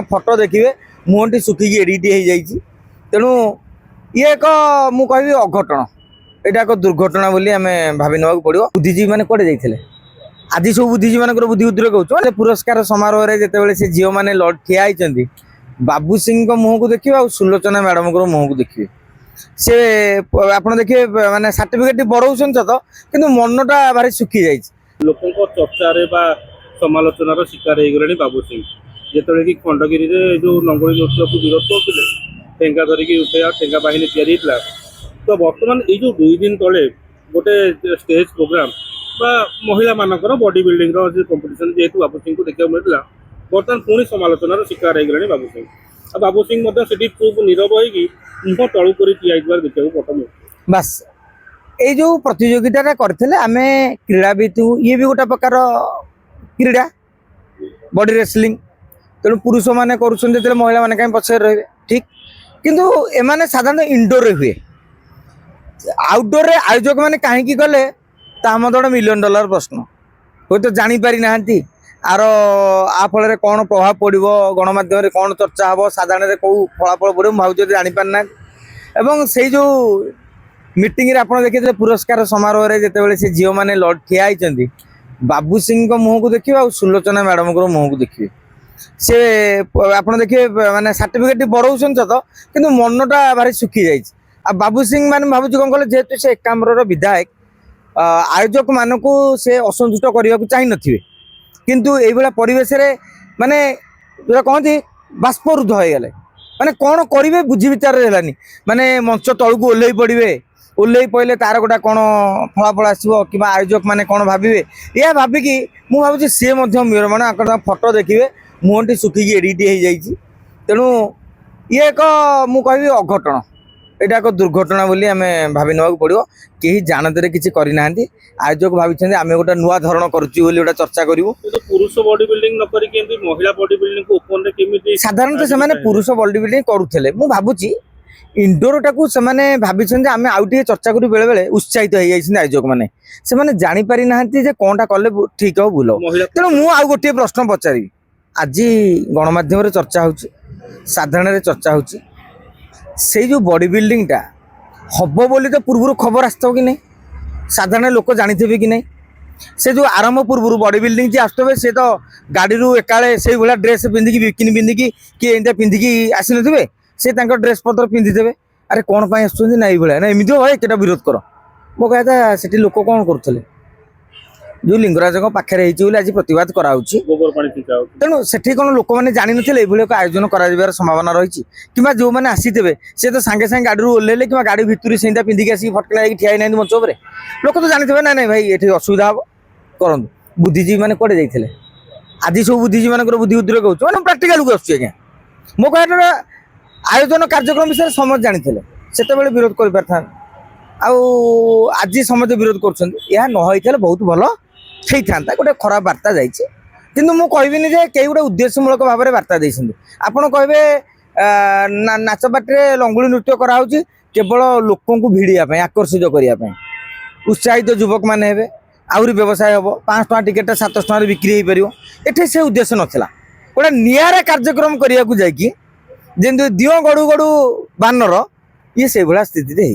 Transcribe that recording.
फटो देखिए मुहटी सुखिकी एडिट हो जाइए तेणु ये एक मु कहि अघटन यहाँ एक दुर्घटना बोली आम भावी ना पड़ो। बुद्धिजीवी मैंने कड़े जाते आज सब बुद्धिजीवी मान बुद्धि उद्र कहूँ पुरस्कार समारोह में जिते से झील मैंने ठिया होती बाबू सिंह मुह को देखिए और सुलोचना मैडम को मुह को देखिए से आप देखिए माने सर्टिफिकेट बढ़ाऊन तो कि मनटा भारी सुखी जाइए लोकों चर्चार समालोचनार शिकार हो गले बाबू सिंह जिते कि खंडगिरी जो नंगली नृत्य को विरोध करते ठेंगा धरिकी उठे ठेंगा बाहिनी या तो बर्तमान ये जो 2 दिन तले गोटे स्टेज प्रोग्राम महिला मानकर बॉडी बिल्डिंग कंपटीशन जेहेतु बाबू सिंह को देखा मिलता बर्तमान पुणी समालोचनार शिकार हो गले बाबू सिंह बाबू सिंह चुप नीरव हो तलू कर देखा प्रथम बस ये जो प्रतियोगिता करते आम क्रीड़ाविद ये भी गोटे प्रकार क्रीड़ा बॉडी रेसलिंग तेणु पुरुष मैंने कर महिला मैंने कहीं पछे रहे ठीक किंतु एमाने साधारण इंडोर रे हुए आउटडोर रे आयोजक मैंने कहीं गले गोटे $1 मिलियन प्रश्न हूँ तो जापारी ना आर आ फल कौन प्रभाव पड़ो गणमाध्यम कौन चर्चा हम साधारण कौ फलाफल पड़ो भावुँ जापार ना एवं से जो मीटिंग आप देखिए पुरस्कार समारोह में जिते से झील मैंने ठिया होती बाबू सिंह मुह को देखिए और सुलोचना मैडम को मुह को देखिए से आप देखिए माने सर्टिफिकेट बढ़ाऊन तो कि मनटा भारी सुखी जाइए आ बाबू सिंह मैंने भावुँ कौन कले जेहेतु से एकाम्र विधायक आयोजक मान को से असंतुष्ट करने को चाह नी किंतु ये परिवेश माने जो कहती बाष्परुद्ध हो गले माने कौन करेंगे बुझी विचार है माने मंच तलू को ओह्ल पड़े ओह्ल पड़े तार गोटा कौन फलाफल आसो कि आयोजक मैंने कौन भावे यह भाविकी मुझे सी मैंने फटो देखिए मुहटी सुखिकी एडिट हो जाइए तेणु ये एक मु कहि अघटन यहाँ एक दुर्घटना बोली आम भावी ना पड़ो कहीं जानते किसी करना आयोजक भाई आम गोटे नुआ धरण कर चर्चा करूँ पुरुष बॉडी बिल्डिंग न करी महिला बॉडी बिल्डिंग को ओपन रे केमिति साधारणतः से पुरुष बॉडी बिल्डिंग करुले मु भावुची इंडोर टाक से भाई आम आउ टे चर्चा करूँ बेले बेले उत्साहित हो जाइए आयोजक मैंने से जापारी ना कौनटा कले ठीक हो भूल तेणु मुझे गोटे प्रश्न पचारि आज गणमाध्यम चर्चा हो साधारण चर्चा हो से जो बॉडी बिल्डिंग टा हम बोली तो पूर्व खबर आसो कि नहीं साधारण लोक जानी कि नहीं से जो आरंभ पूर्व बॉडी बिल्डिंग जी आसुवे से तो गाड़ी एकाले से भाया ड्रेस पिंधिकी बिकिनी पिंधिकी किए एमती पिंधिकी आसी नथिबे से ड्रेस पत्र पिंधिदेवे अरे कौन पाई आसुଛନ୍ତି ना ये ना एमती भाई केटा विरोध कर मो कहता से लोक कौन करुले जो लिंगराज पाखे आज प्रतिवाद कराऊँच तेणु से कौन लोक मैंने जानी नथिले एक आयोजन कर संभावना रही कि जो मैंने आसीथे से तो सांगे सांगे गाड़ी ओह्लैले कि गाड़ी भितर से पिंधिकी आसिक फटकला ठिया ना मंच पर लोक तो जानी ना ना भाई ये असुविधा हम करूँ बुद्धिजीवी मैंने कड़े जाते आज सब बुद्धिजीवी मान बुद्धि उद्र कहूँ मैंने प्राक्टिकाल को आसुँ आज्ञा मो कह आयोजन कार्यक्रम विषय समस्त जानी से विरोध कर आज समझे विरोध कर बहुत भल ठीक था गोटे खराब वार्ता जाइए किंतु मु कहबिनी जे कई गोटे उद्देश्यमूलक भाव में वार्ता देते आपड़ कहे नाच पार्टी लंगुली नृत्य कराऊँ केवल लोक भिड़ापी आकर्षित करने उत्साहित युवक मैंने हे आहरी व्यवसाय हम 5 टଙ୍କା टिकेट 700 टଙ୍କା बिक्री हो पार ये से उद्देश्य नाला गोटे निआरा कार्यक्रम करने को जमी दियो गड़ू गड़ू बानर ये से भाया स्थिति।